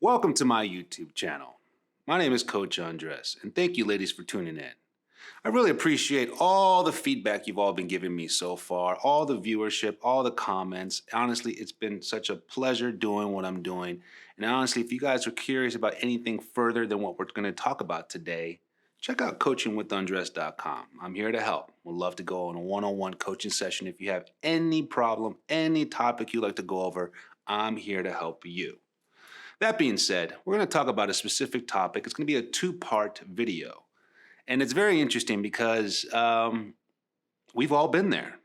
Welcome to my YouTube channel. My name is Coach Andres, and thank you ladies for tuning in. I really appreciate all the feedback you've all been giving me so far, all the viewership, all the comments. Honestly, it's been such a pleasure doing what I'm doing. And honestly, if you guys are curious about anything further than what we're going to talk about today, check out coachingwithundress.com. I'm here to help. Would love to go on a one-on-one coaching session. If you have any problem, any topic you'd like to go over, I'm here to help you. That being said, we're going to talk about a specific topic. It's going to be a two-part video. And it's very interesting because we've all been there.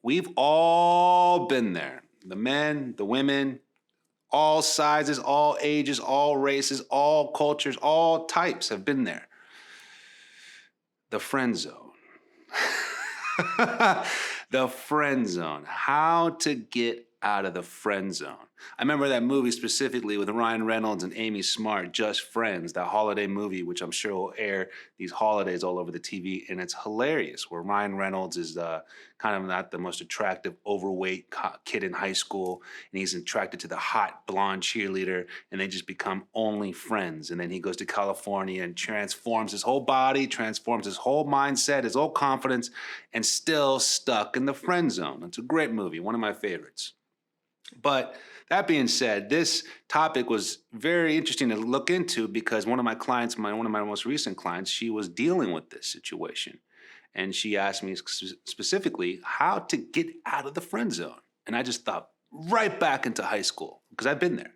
We've all been there. The men, the women, all sizes, all ages, all races, all cultures, all types have been there. The friend zone. The friend zone. How to get out of the friend zone. I remember that movie specifically with Ryan Reynolds and Amy Smart, Just Friends, that holiday movie, which I'm sure will air these holidays all over the TV, and it's hilarious, where Ryan Reynolds is kind of not the most attractive, overweight kid in high school, and he's attracted to the hot blonde cheerleader, and they just become only friends. And then he goes to California and transforms his whole body, transforms his whole mindset, his whole confidence, and still stuck in the friend zone. It's a great movie, one of my favorites. But that being said, this topic was very interesting to look into because one of my clients, one of my most recent clients, she was dealing with this situation. And she asked me specifically how to get out of the friend zone. And I just thought right back into high school because I've been there.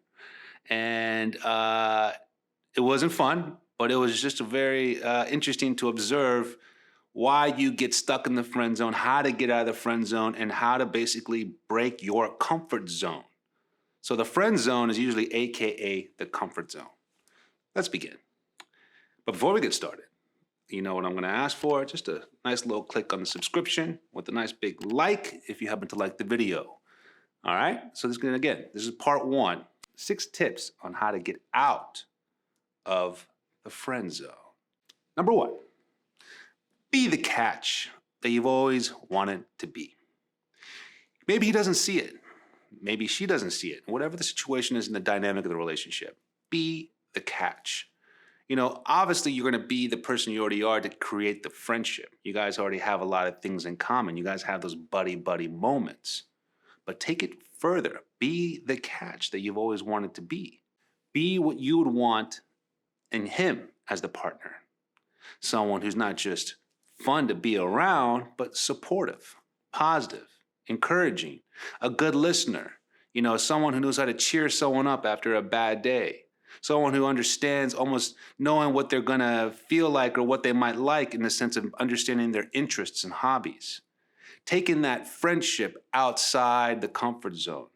And it wasn't fun, but it was just a very interesting to observe why you get stuck in the friend zone, how to get out of the friend zone, and how to basically break your comfort zone. So the friend zone is usually AKA the comfort zone. Let's begin. But before we get started, you know what I'm going to ask for? Just a nice little click on the subscription with a nice big like if you happen to like the video. All right? So this is part 1, 6 tips on how to get out of the friend zone. Number 1. Be the catch that you've always wanted to be. Maybe he doesn't see it. Maybe she doesn't see it. Whatever the situation is in the dynamic of the relationship, be the catch. You know, obviously you're going to be the person you already are to create the friendship. You guys already have a lot of things in common. You guys have those buddy-buddy moments. But take it further. Be the catch that you've always wanted to be. Be what you would want in him as the partner. Someone who's not just fun to be around, but supportive, positive, encouraging, a good listener. You know, someone who knows how to cheer someone up after a bad day. Someone who understands almost knowing what they're going to feel like or what they might like in the sense of understanding their interests and hobbies. Taking that friendship outside the comfort zone.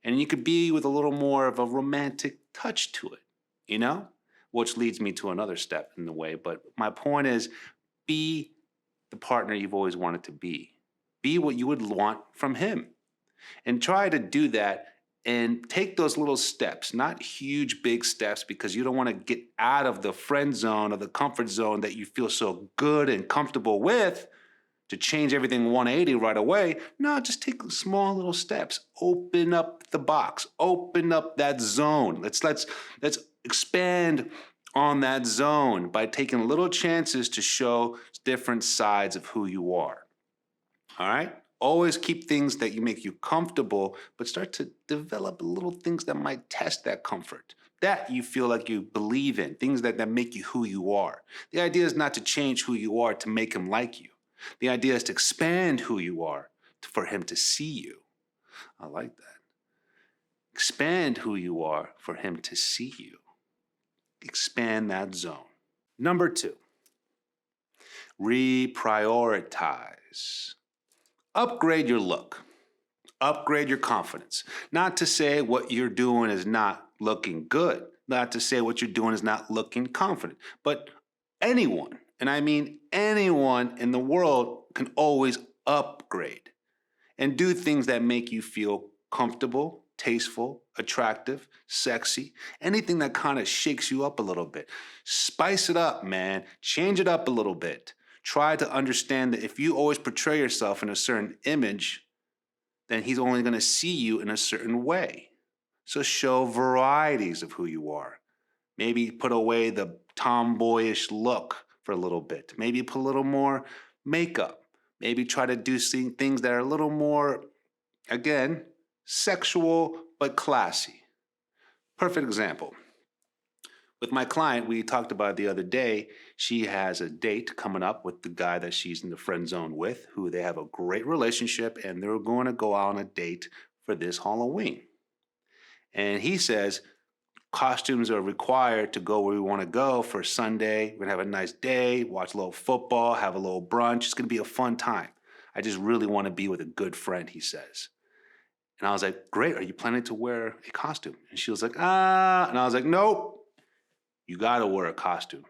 And you could be with a little more of a romantic touch to it, you know? Which leads me to another step in the way. But my point is, be the partner you've always wanted to be. Be what you would want from him. And try to do that and take those little steps, not huge, big steps, because you don't want to get out of the friend zone or the comfort zone that you feel so good and comfortable with to change everything 180 right away. No, just take small little steps. Open up the box. Open up that zone. Let's expand on that zone by taking little chances to show different sides of who you are. All right? Always keep things that make you comfortable, but start to develop little things that might test that comfort, that you feel like you believe in, things that make you who you are. The idea is not to change who you are to make him like you. The idea is to expand who you are for him to see you. I like that. Expand who you are for him to see you. Expand that zone. Number 2, reprioritize. Upgrade your look. Upgrade your confidence. Not to say what you're doing is not looking good. Not to say what you're doing is not looking confident. But anyone, and I mean anyone in the world, can always upgrade and do things that make you feel comfortable, tasteful, attractive, sexy, anything that kind of shakes you up a little bit. Spice it up, man. Change it up a little bit. Try to understand that if you always portray yourself in a certain image, then he's only going to see you in a certain way. So show varieties of who you are. Maybe put away the tomboyish look for a little bit. Maybe put a little more makeup. Maybe try to do things that are a little more, again, sexual but classy. Perfect example. With my client, we talked about the other day. She has a date coming up with the guy that she's in the friend zone with, who they have a great relationship, and they're going to go out on a date for this Halloween. And he says, costumes are required to go where we want to go for Sunday. We're going to have a nice day, watch a little football, have a little brunch. It's going to be a fun time. I just really want to be with a good friend, he says. And I was like, great, are you planning to wear a costume? And she was like, ah. And I was like, nope. You got to wear a costume.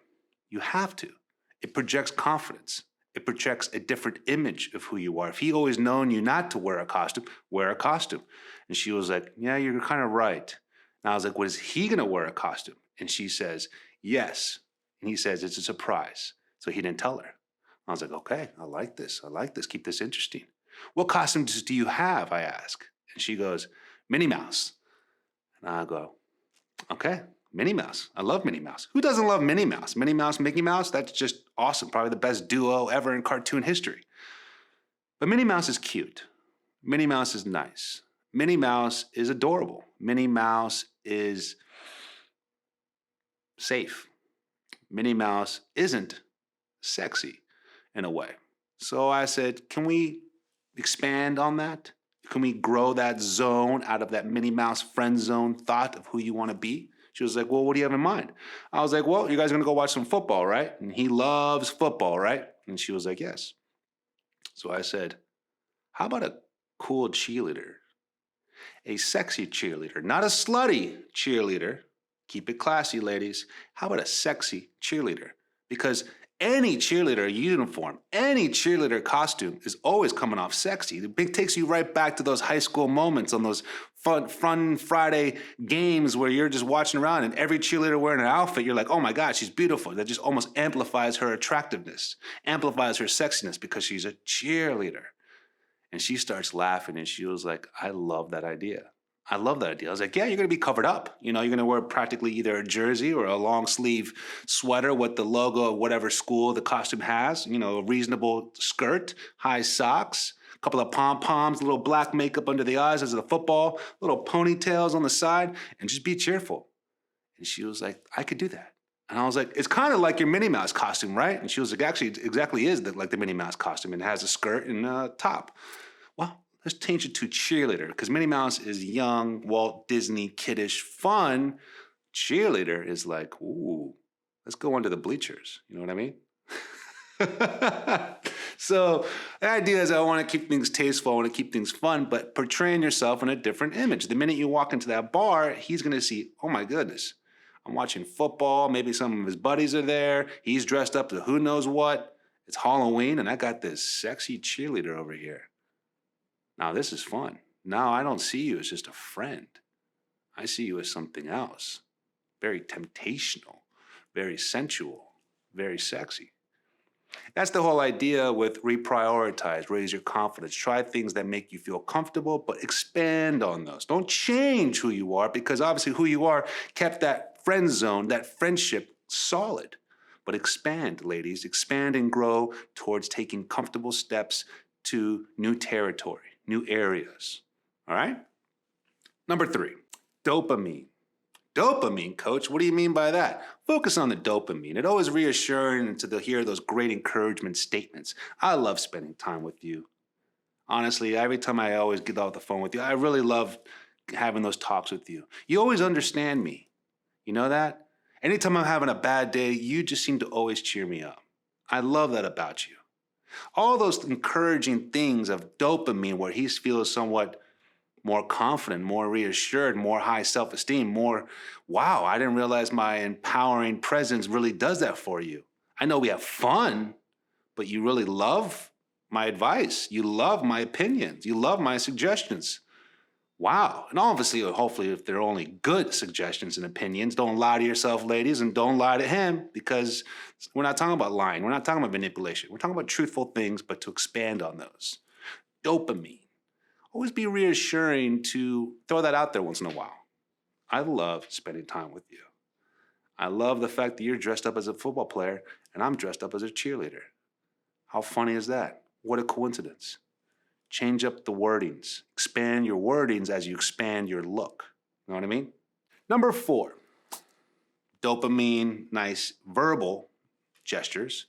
You have to. It projects confidence. It projects a different image of who you are. If he always known you not to wear a costume, wear a costume. And she was like, yeah, you're kind of right. And I was like, well, is he going to wear a costume? And she says, yes. And he says, it's a surprise. So he didn't tell her. I was like, okay, I like this. I like this. Keep this interesting. What costumes do you have? I ask. And she goes, Minnie Mouse. And I go, okay. Minnie Mouse. I love Minnie Mouse. Who doesn't love Minnie Mouse? Minnie Mouse, Mickey Mouse, that's just awesome. Probably the best duo ever in cartoon history. But Minnie Mouse is cute. Minnie Mouse is nice. Minnie Mouse is adorable. Minnie Mouse is safe. Minnie Mouse isn't sexy in a way. So I said, can we expand on that? Can we grow that zone out of that Minnie Mouse friend zone thought of who you want to be? She was like, well, what do you have in mind? I was like, well, you guys are going to go watch some football, right? And he loves football, right? And she was like, yes. So I said, how about a cool cheerleader? A sexy cheerleader, not a slutty cheerleader. Keep it classy, ladies. How about a sexy cheerleader? Because any cheerleader uniform, any cheerleader costume is always coming off sexy. It takes you right back to those high school moments on those fun Friday games where you're just watching around and every cheerleader wearing an outfit, you're like, oh my God, she's beautiful. That just almost amplifies her attractiveness, amplifies her sexiness because she's a cheerleader. And she starts laughing and she was like, I love that idea. I love that idea. I was like, yeah, you're going to be covered up. You know, you're going to wear practically either a jersey or a long sleeve sweater with the logo of whatever school the costume has, you know, a reasonable skirt, high socks, a couple of pom-poms, a little black makeup under the eyes as of the football, little ponytails on the side, and just be cheerful. And she was like, I could do that. And I was like, it's kind of like your Minnie Mouse costume, right? And she was like, actually, it exactly is like the Minnie Mouse costume. It has a skirt and a top. Well, let's change it to cheerleader because Minnie Mouse is young, Walt Disney, kiddish, fun. Cheerleader is like, ooh, let's go under the bleachers. You know what I mean? So the idea is I want to keep things tasteful, I want to keep things fun, but portraying yourself in a different image. The minute you walk into that bar, he's going to see, oh my goodness, I'm watching football. Maybe some of his buddies are there. He's dressed up to who knows what. It's Halloween, and I got this sexy cheerleader over here. Now, this is fun. Now, I don't see you as just a friend. I see you as something else. Very temptational, very sensual, very sexy. That's the whole idea with reprioritize, raise your confidence. Try things that make you feel comfortable, but expand on those. Don't change who you are because obviously who you are kept that friend zone, that friendship solid. But expand, ladies. Expand and grow towards taking comfortable steps to new territory, new areas. All right? Number 3, dopamine. Dopamine, coach, what do you mean by that? Focus on the dopamine. It always reassuring to hear those great encouragement statements. I love spending time with you. Honestly, every time I always get off the phone with you, I really love having those talks with you. You always understand me. You know that? Anytime I'm having a bad day, you just seem to always cheer me up. I love that about you. All those encouraging things of dopamine where he feels somewhat more confident, more reassured, more high self-esteem, more, wow, I didn't realize my empowering presence really does that for you. I know we have fun, but you really love my advice. You love my opinions. You love my suggestions. Wow. And obviously, hopefully, if they're only good suggestions and opinions, don't lie to yourself, ladies, and don't lie to him because we're not talking about lying. We're not talking about manipulation. We're talking about truthful things, but to expand on those. Dopamine. Always be reassuring to throw that out there once in a while. I love spending time with you. I love the fact that you're dressed up as a football player and I'm dressed up as a cheerleader. How funny is that? What a coincidence. Change up the wordings. Expand your wordings as you expand your look. You know what I mean? Number 4, dopamine, nice verbal gestures.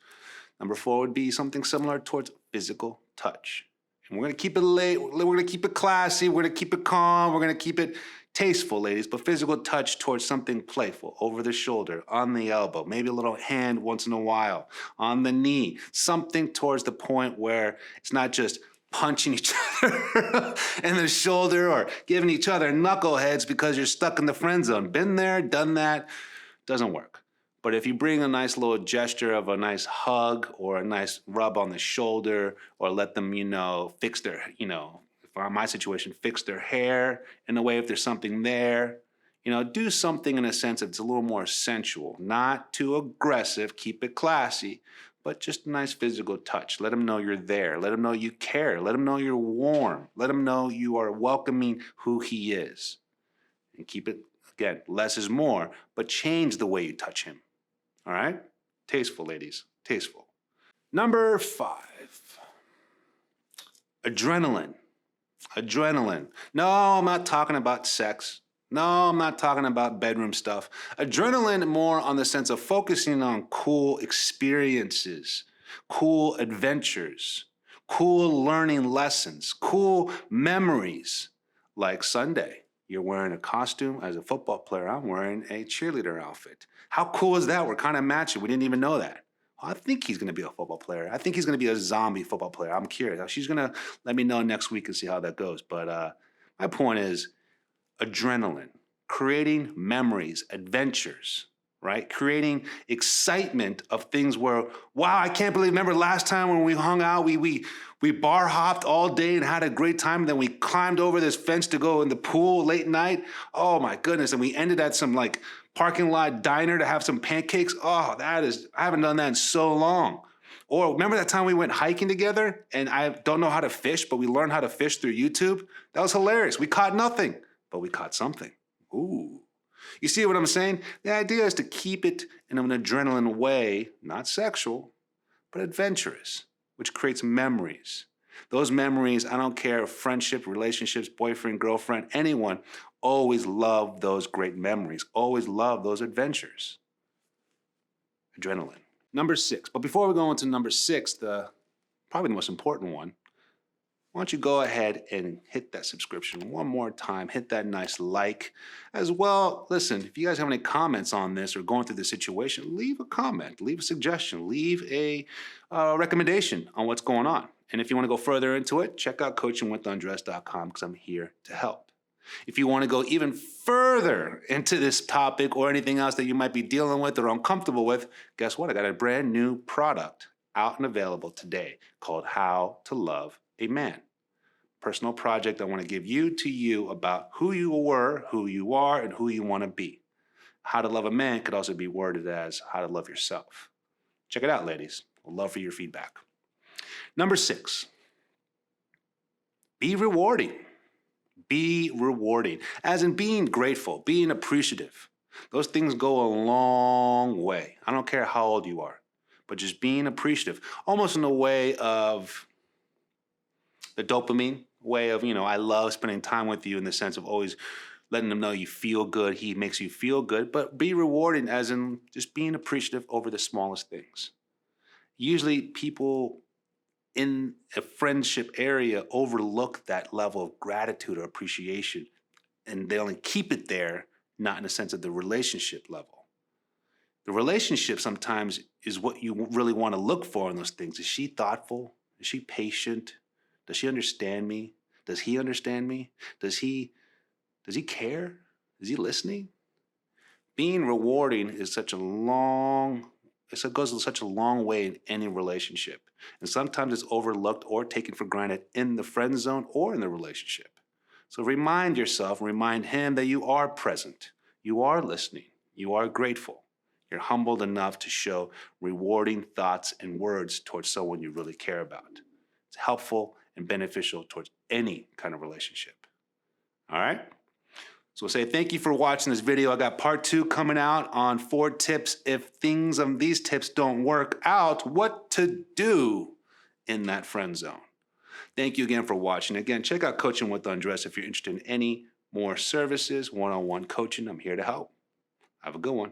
Number 4 would be something similar towards physical touch. And we're gonna keep it late, we're gonna keep it classy, we're gonna keep it calm, we're gonna keep it tasteful, ladies, but physical touch towards something playful, over the shoulder, on the elbow, maybe a little hand once in a while, on the knee, something towards the point where it's not just punching each other in the shoulder or giving each other knuckleheads because you're stuck in the friend zone. Been there, done that, doesn't work. But if you bring a nice little gesture of a nice hug or a nice rub on the shoulder or let them, fix their, if on my situation, fix their hair in a way if there's something there, do something in a sense that's a little more sensual, not too aggressive, keep it classy, but just a nice physical touch. Let them know you're there. Let them know you care. Let them know you're warm. Let them know you are welcoming who he is. And keep it, again, less is more, but change the way you touch him. All right? Tasteful, ladies. Tasteful. Number 5. Adrenaline. Adrenaline. No, I'm not talking about sex. No, I'm not talking about bedroom stuff. Adrenaline more on the sense of focusing on cool experiences, cool adventures, cool learning lessons, cool memories. Like Sunday, you're wearing a costume as a football player. I'm wearing a cheerleader outfit. How cool is that? We're kind of matching. We didn't even know that. Well, I think he's going to be a football player. I think he's going to be a zombie football player. I'm curious. She's going to let me know next week and see how that goes. But my point is adrenaline, creating memories, adventures, right? Creating excitement of things where, wow, I can't believe, remember last time when we hung out, we bar hopped all day and had a great time. And then we climbed over this fence to go in the pool late night. Oh my goodness. And we ended at some like parking lot diner to have some pancakes. Oh, I haven't done that in so long. Or remember that time we went hiking together and I don't know how to fish, but we learned how to fish through YouTube? That was hilarious. We caught nothing, but we caught something. Ooh. You see what I'm saying? The idea is to keep it in an adrenaline way, not sexual, but adventurous, which creates memories. Those memories, I don't care if friendship, relationships, boyfriend, girlfriend, anyone, always love those great memories, always love those adventures. Adrenaline. Number 6. But before we go into number 6, probably the most important one, why don't you go ahead and hit that subscription one more time, hit that nice like. As well, listen, if you guys have any comments on this or going through the situation, leave a comment, leave a suggestion, leave a recommendation on what's going on. And if you want to go further into it, check out coachingwithundress.com because I'm here to help. If you want to go even further into this topic or anything else that you might be dealing with or uncomfortable with, guess what? I got a brand new product out and available today called How to Love a Man. Personal project I want to give to you about who you were, who you are, and who you want to be. How to Love a Man could also be worded as How to Love Yourself. Check it out, ladies. I'd love for your feedback. Number 6, be rewarding. Be rewarding, as in being grateful, being appreciative. Those things go a long way. I don't care how old you are, but just being appreciative, almost in a way of the dopamine way of, I love spending time with you in the sense of always letting them know you feel good. He makes you feel good, but be rewarding as in just being appreciative over the smallest things. Usually people in a friendship area overlook that level of gratitude or appreciation, and they only keep it there, not in a sense of the relationship level. The relationship sometimes is what you really want to look for in those things. Is she thoughtful? Is she patient? Does she understand me? Does he understand me? Does he care? Is he listening? Being rewarding is it goes such a long way in any relationship. And sometimes it's overlooked or taken for granted in the friend zone or in the relationship. So remind yourself, remind him that you are present. You are listening. You are grateful. You're humbled enough to show rewarding thoughts and words towards someone you really care about. It's helpful and beneficial towards any kind of relationship. All right? So say thank you for watching this video. I got part 2 coming out on 4 tips if things of these tips don't work out, what to do in that friend zone. Thank you again for watching. Again, check out Coaching with Andres if you're interested in any more services, one-on-one coaching. I'm here to help. Have a good one.